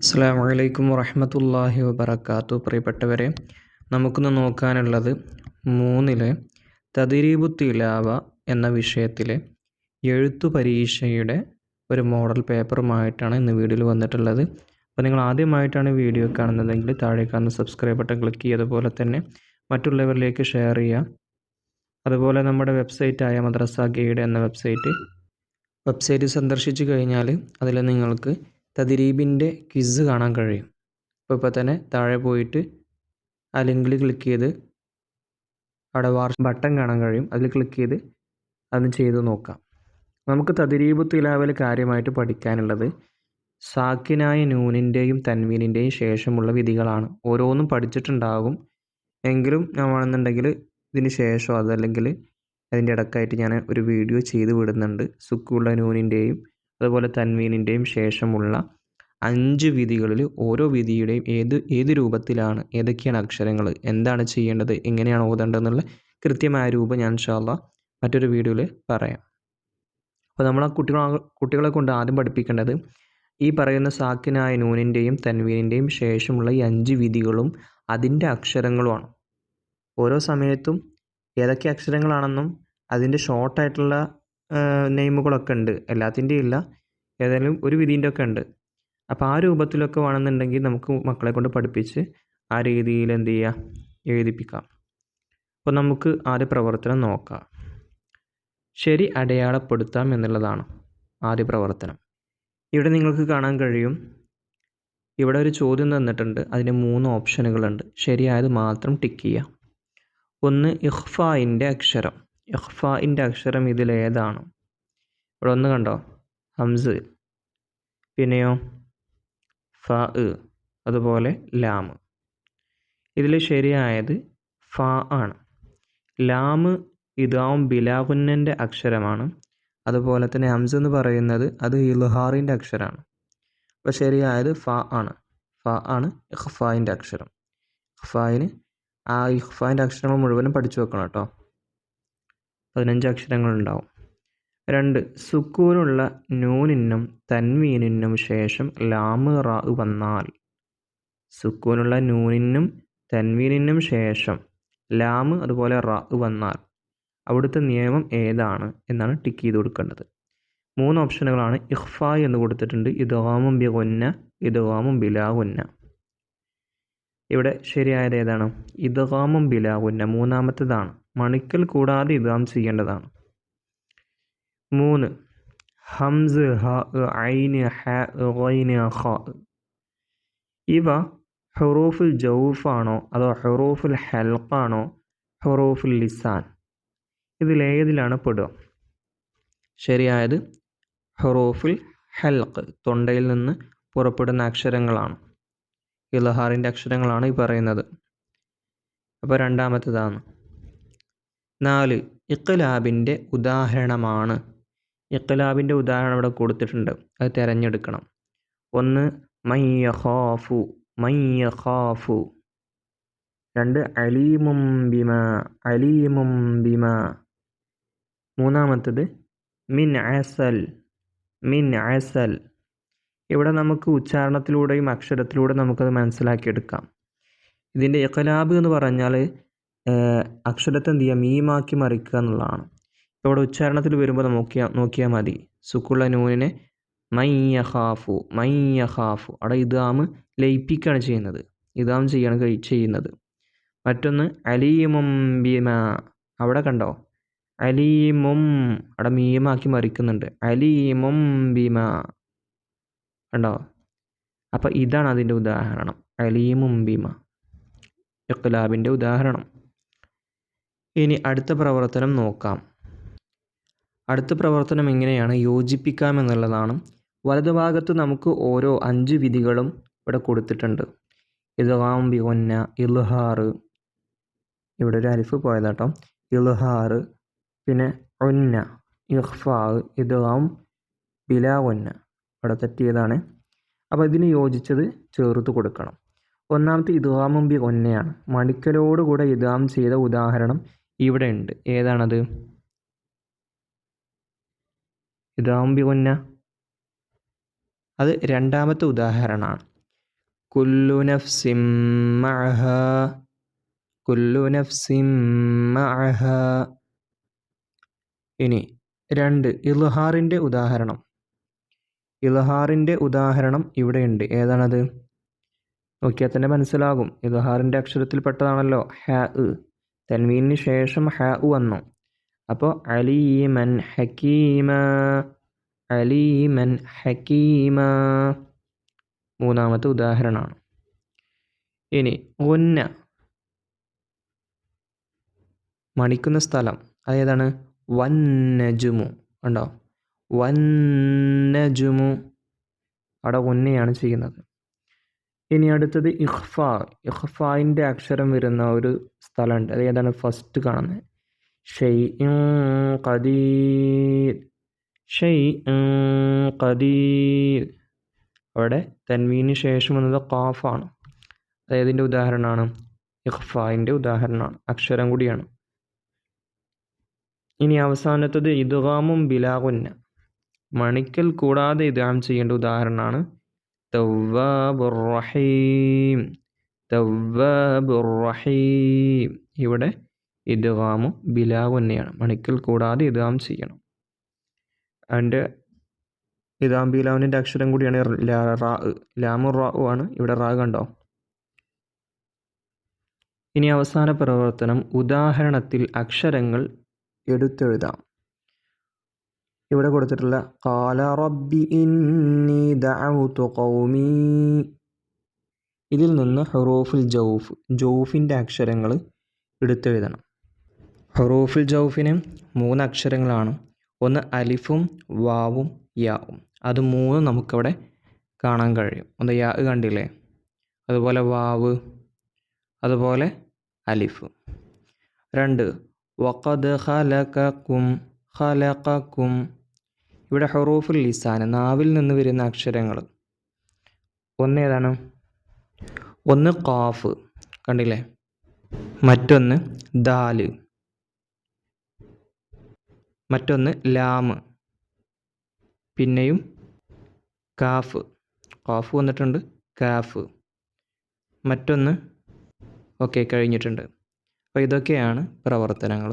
അസ്സലാമു അലൈക്കും വറഹ്മത്തുള്ളാഹി വബറകാത്തു. പ്രിയപ്പെട്ടവരെ, നമുക്കിന്ന് നോക്കാനുള്ളത് 3-ലെ തദ്രീബു തിലാവ എന്ന വിഷയത്തിലെ എഴുത്തു പരീക്ഷയുടെ ഒരു മോഡൽ പേപ്പറുമായിട്ടാണ് ഇന്ന് വീഡിയോയിൽ വന്നിട്ടുള്ളത്. അപ്പോൾ നിങ്ങൾ ആദ്യമായിട്ടാണ് വീഡിയോ കാണുന്നതെങ്കിൽ താഴെ കാണുന്ന സബ്സ്ക്രൈബ് ബട്ടൺ ക്ലിക്ക് ചെയ്യുക, അതുപോലെ തന്നെ മറ്റുള്ളവരിലേക്ക് ഷെയർ ചെയ്യുക. അതുപോലെ നമ്മുടെ വെബ്സൈറ്റായ മദ്രസ ഗൈഡ് എന്ന വെബ്സൈറ്റ് സന്ദർശിച്ചു കഴിഞ്ഞാൽ അതിൽ നിങ്ങൾക്ക് തദ്രീബിൻ്റെ ക്വിസ് കാണാൻ കഴിയും. ഇപ്പോൾ തന്നെ താഴെ പോയിട്ട് ആ ലിങ്കിൽ ക്ലിക്ക് ചെയ്ത് അവിടെ ബട്ടൺ കാണാൻ കഴിയും, അതിൽ ക്ലിക്ക് ചെയ്ത് അത് ചെയ്ത് നോക്കാം. നമുക്ക് തദ്രീബു തിലാവയിൽ കാര്യമായിട്ട് പഠിക്കാനുള്ളത് സാക്കിനായ നൂനിൻ്റെയും തൻവീനിൻ്റെയും ശേഷമുള്ള വിധികളാണ്. ഓരോന്നും പഠിച്ചിട്ടുണ്ടാകും, എങ്കിലും ഞാൻ വേണമെന്നുണ്ടെങ്കിൽ ഇതിന് ശേഷം അതല്ലെങ്കിൽ അതിൻ്റെ ഇടയ്ക്കായിട്ട് ഞാൻ ഒരു വീഡിയോ ചെയ്ത് വിടുന്നുണ്ട്. സുക്കൂള്ള നൂനിൻ്റെയും അതുപോലെ തൻവീനിൻ്റെയും ശേഷമുള്ള 5 വിധികളിൽ ഓരോ വിധിയുടെയും ഏത് രൂപത്തിലാണ്, ഏതൊക്കെയാണ് അക്ഷരങ്ങൾ, എന്താണ് ചെയ്യേണ്ടത്, എങ്ങനെയാണ് ഓതേണ്ടതെന്നുള്ള കൃത്യമായ രൂപം ഞാൻ ഇൻഷാ അല്ലാഹ് മറ്റൊരു വീഡിയോയിൽ പറയാം. അപ്പോൾ നമ്മൾ ആ കുട്ടികളെ കൊണ്ട് ആദ്യം പഠിപ്പിക്കേണ്ടത് ഈ പറയുന്ന സാക്കിനായ നൂനിൻ്റെയും തൻവീനിൻ്റെയും ശേഷമുള്ള ഈ 5 വിധികളും അതിൻ്റെ അക്ഷരങ്ങളുമാണ്. ഓരോ സമയത്തും ഏതൊക്കെ അക്ഷരങ്ങളാണെന്നും അതിൻ്റെ ഷോർട്ടായിട്ടുള്ള നെയിമുകളൊക്കെ ഉണ്ട്, എല്ലാത്തിൻ്റെയും ഇല്ല, ഏതെങ്കിലും ഒരു വിധീൻ്റെ ഒക്കെ ഉണ്ട്. അപ്പോൾ ആ രൂപത്തിലൊക്കെ വേണമെന്നുണ്ടെങ്കിൽ നമുക്ക് മക്കളെ കൊണ്ട് പഠിപ്പിച്ച് ആ രീതിയിൽ എന്ത് ചെയ്യുക, എഴുതിപ്പിക്കാം. അപ്പോൾ നമുക്ക് ആദ്യ പ്രവർത്തനം നോക്കാം. ശരി അടയാളപ്പെടുത്താം എന്നുള്ളതാണ് ആദ്യ പ്രവർത്തനം. ഇവിടെ നിങ്ങൾക്ക് കാണാൻ കഴിയും, ഇവിടെ ഒരു ചോദ്യം തന്നിട്ടുണ്ട്, അതിന് 3 ഓപ്ഷനുകളുണ്ട്. ശരിയായത് മാത്രം ടിക്ക് ചെയ്യുക. ഒന്ന് ഇഖ്ഫായിൻ്റെ അക്ഷരം. ഇഖ്ഫായിൻ്റെ അക്ഷരം ഇതിലേതാണ്? ഇവിടെ ഒന്ന് കണ്ടോ, ഹംസ്, പിന്നെയോ ഫ, അതുപോലെ ലാം. ഇതിൽ ശരിയായത് ഫ ആണ്. ലാം ഇദ്ഗാം ബിലാ ഗുന്നൻ്റെ അക്ഷരമാണ്. അതുപോലെ തന്നെ ഹംസ് എന്ന് പറയുന്നത് അത് ഇൽഹാറിൻ്റെ അക്ഷരമാണ്. അപ്പോൾ ശരിയായത് ഫ ആണ്. ഫ ആണ് ഇഖ്ഫായിൻ്റെ അക്ഷരം. ഇഖ്ഫായിൻ്റെ അക്ഷരങ്ങൾ മുഴുവനും പഠിച്ചു വെക്കണം കേട്ടോ. 15 അക്ഷരങ്ങളുണ്ടാവും. 2, സുക്കൂനുള്ള നൂനിനും തൻവീനിനും ശേഷം ലാം റാ വന്നാൽ. സുക്കൂനുള്ള നൂനിനും തൻവീനിനും ശേഷം ലാം അതുപോലെ റാ വന്നാൽ അവിടുത്തെ നിയമം ഏതാണ് എന്നാണ് ടിക്ക് ചെയ്ത് കൊടുക്കേണ്ടത്. 3 ഓപ്ഷനുകളാണ്. ഇഖ്ഫാ എന്ന് കൊടുത്തിട്ടുണ്ട്, ഇദ്ഗാമും ബി ഗുന്ന, ഇദ്ഗാമും ബിലാ ഗുന്ന. ഇവിടെ ശരിയായത് ഏതാണ്? ഇദ്ഗാമും ബിലാ ഗുന്ന, മൂന്നാമത്തേതാണ്. മണിക്കൽ കൂടാതെ ഇദ്ഗാം ചെയ്യേണ്ടതാണ്. 3, ഹംസ്, ഹ, ഐന്, ഹ, ഗൈന്, ഖ. ഇവ ഹുറൂഫുൽ ജൗഫാണോ അതോ ഹുറൂഫുൽ ഹൽഖാണോ ഹുറൂഫുൽ ലിസാൻ? ഇതിലേതിലാണ് പെടുക? ശരിയായത് ഹുറൂഫുൽ ഹൽഖ്, തൊണ്ടയിൽ നിന്ന് പുറപ്പെടുന്ന അക്ഷരങ്ങളാണ്, ഇൽഹാറിൻ്റെ അക്ഷരങ്ങളാണ് ഈ പറയുന്നത്. അപ്പോൾ രണ്ടാമത്തേതാണ്. 4, ഇഖ്ലാബിൻ്റെ ഉദാഹരണമാണ്. ഇഖ്ലാബിൻ്റെ ഉദാഹരണം ഇവിടെ കൊടുത്തിട്ടുണ്ട്, അത് തിരഞ്ഞെടുക്കണം. 1, മൻ യഖാഫു, മൻ യഖാഫു. 2, അലീമും ബിമാ, അലീമും ബിമാ. മൂന്നാമത്തത് മിൻ അസൽ, മിൻ അസൽ. ഇവിടെ നമുക്ക് ഉച്ചാരണത്തിലൂടെയും അക്ഷരത്തിലൂടെ നമുക്കത് മനസ്സിലാക്കിയെടുക്കാം. ഇതിൻ്റെ ഇഖ്ലാബ് എന്ന് പറഞ്ഞാൽ അക്ഷരത്തെ എന്ത് ചെയ്യുക, മീമാക്കി മറിക്കുക എന്നുള്ളതാണ്. ഇപ്പോൾ ഇവിടെ ഉച്ചാരണത്തിൽ വരുമ്പോൾ നോക്കിയാൽ മതി. സുക്കുള്ള നൂനിനെ മൻ യഖാഫു, മൻ യഖാഫു, അവിടെ ഇദ്ഗാം ലയിപ്പിക്കുകയാണ് ചെയ്യുന്നത്, ഇദ്ഗാം ചെയ്യുന്നത്. മറ്റൊന്ന് അലീമും ബിമാ, അവിടെ കണ്ടോ, അലീമും, അവിടെ മീമാക്കി മറിക്കുന്നുണ്ട്, അലീമും ബിമാ, കണ്ടോ. അപ്പോൾ ഇതാണ് അതിൻ്റെ ഉദാഹരണം, അലീമും ബിമാ, ഇഖ്ലാബിൻ്റെ ഉദാഹരണം. ഇനി അടുത്ത പ്രവർത്തനം നോക്കാം. അടുത്ത പ്രവർത്തനം എങ്ങനെയാണ് യോജിപ്പിക്കാം എന്നുള്ളതാണ്. വലതുഭാഗത്ത് നമുക്ക് ഓരോ 5 വിധികളും ഇവിടെ കൊടുത്തിട്ടുണ്ട്. ഇദ്ഗാം ബി ഗുന്ന, ഇൽഹാർ, ഇവിടെ ഒരു അലിഫ് പോയതാട്ടോ, ഇൽഹാർ, പിന്നെ ഉന്ന, ഇഖ്ഫാ, ഇദ്ഗാം ബിലാ ഗുന്ന, ഇവിടെ തെറ്റിയതാണ്. അപ്പോൾ ഇതിന് യോജിച്ചത് ചേർത്ത് കൊടുക്കണം. ഒന്നാമത്തെ ഇദ്ഗാമും ബി ഗുന്നയാണ്. മണിക്കലോടുകൂടെ ഇദ്ഗാം ചെയ്ത ഉദാഹരണം ഇവിടെ ഉണ്ട്. ഏതാണത്? ഇദ്ഗാം ബി ഗുന്ന, അത് രണ്ടാമത്തെ ഉദാഹരണമാണ്. കുല്ലു നഫ്സിൻ മഅഹാ, കുല്ലു നഫ്സിൻ മഅഹാ. ഇനി 2 ഇൽഹാറിൻ്റെ ഉദാഹരണം. ഇൽഹാറിൻ്റെ ഉദാഹരണം ഇവിടെയുണ്ട്. ഏതാണത്? നോക്കിയാൽ തന്നെ മനസ്സിലാകും. ഇൽഹാറിൻ്റെ അക്ഷരത്തിൽപ്പെട്ടതാണല്ലോ ഹ. തൻവീനിന് ശേഷം ഹ വന്നു. അപ്പോൾ അലീമൻ ഹക്കീമ, അലീമൻ ഹക്കീമ മൂന്നാമത്തെ ഉദാഹരണമാണ്. ഇനി ഗുന്ന, മണിക്കുന്ന സ്ഥലം അതേതാണ്? വന്നജുമു. ഉണ്ടോ? വന്നജുമു, അവിടെ ഗുന്നയാണ് ചെയ്യുന്നത്. ഇനി അടുത്തത് ഇഖ്ഫാ. ഇഖ്ഫായിൻ്റെ അക്ഷരം വരുന്ന ഒരു സ്ഥലമുണ്ട്. അത് ഏതാണ്? ഫസ്റ്റ് കാണുന്നത് ഷൈഇൻ ഖദീർ, ഷൈഇൻ ഖദീർ. അവിടെ തൻവീന് ശേഷം വന്നത് ഖാഫാണ്. അതേതിൻ്റെ ഉദാഹരണമാണ്? ഇഖ്ഫായിൻ്റെ ഉദാഹരണമാണ്, അക്ഷരം കൂടിയാണ്. ഇനി അവസാനത്തത് ഇദ്ഗാമും ബിലാ ഗുന്ന, മണിക്കൽ കൂടാതെ ഇദ്ഗാം ചെയ്യേണ്ട ഉദാഹരണമാണ് തവ്വാബുർ റഹീം, തവ്വാബുർ റഹീം. ഇവിടെ ഇദ്ഗാമും ബിലാ ഗുന്നയാണ്, മണിക്കൽ കൂടാതെ ഇദ്ഗാം ചെയ്യണം. അതിൻ്റെ ഇദ്ഗാം ബിലാവിൻ്റെ അക്ഷരം കൂടിയാണ് റാ. ലാമുർ റാ ആണ്. ഇവിടെ റാ കണ്ടോ? ഇനി അവസാന പ്രവർത്തനം, ഉദാഹരണത്തിൽ അക്ഷരങ്ങൾ എടുത്തെഴുതാം. ഇവിടെ കൊടുത്തിട്ടുള്ള ഖാല റബ്ബി ഇന്നി ദഅഉതു ഖൗമി, ഇതിൽ നിന്ന് ഹുറൂഫുൽ ജൗഫ്, ജൗഫിൻ്റെ അക്ഷരങ്ങൾ എടുത്തെഴുതണം. ഹുറൂഫുൽ ജൗഫിന് 3 അക്ഷരങ്ങളാണ്. ഒന്ന് അലിഫും വാവും യാവും. അത് 3 നമുക്കവിടെ കാണാൻ കഴിയും. ഒന്ന് യാ കണ്ടില്ലേ, അതുപോലെ വാവ്, അതുപോലെ അലിഫ്. 2 വഖദ് ഖലഖകും, ഖലഖകും. ഇവിടെ ഹുറൂഫുൽ ലിസാൻ, നാവിൽ നിന്ന് വരുന്ന അക്ഷരങ്ങൾ. ഒന്ന് ഏതാണ്? ഒന്ന് ഖാഫ് കണ്ടില്ലേ, മറ്റൊന്ന് ദാല്, മറ്റൊന്ന് ലാം, പിന്നെയും കാഫ്. ഖാഫ് വന്നിട്ടുണ്ട്, കാഫ്, മറ്റൊന്ന് ഓക്കെ കഴിഞ്ഞിട്ടുണ്ട്. അപ്പോൾ ഇതൊക്കെയാണ് പ്രവർത്തനങ്ങൾ.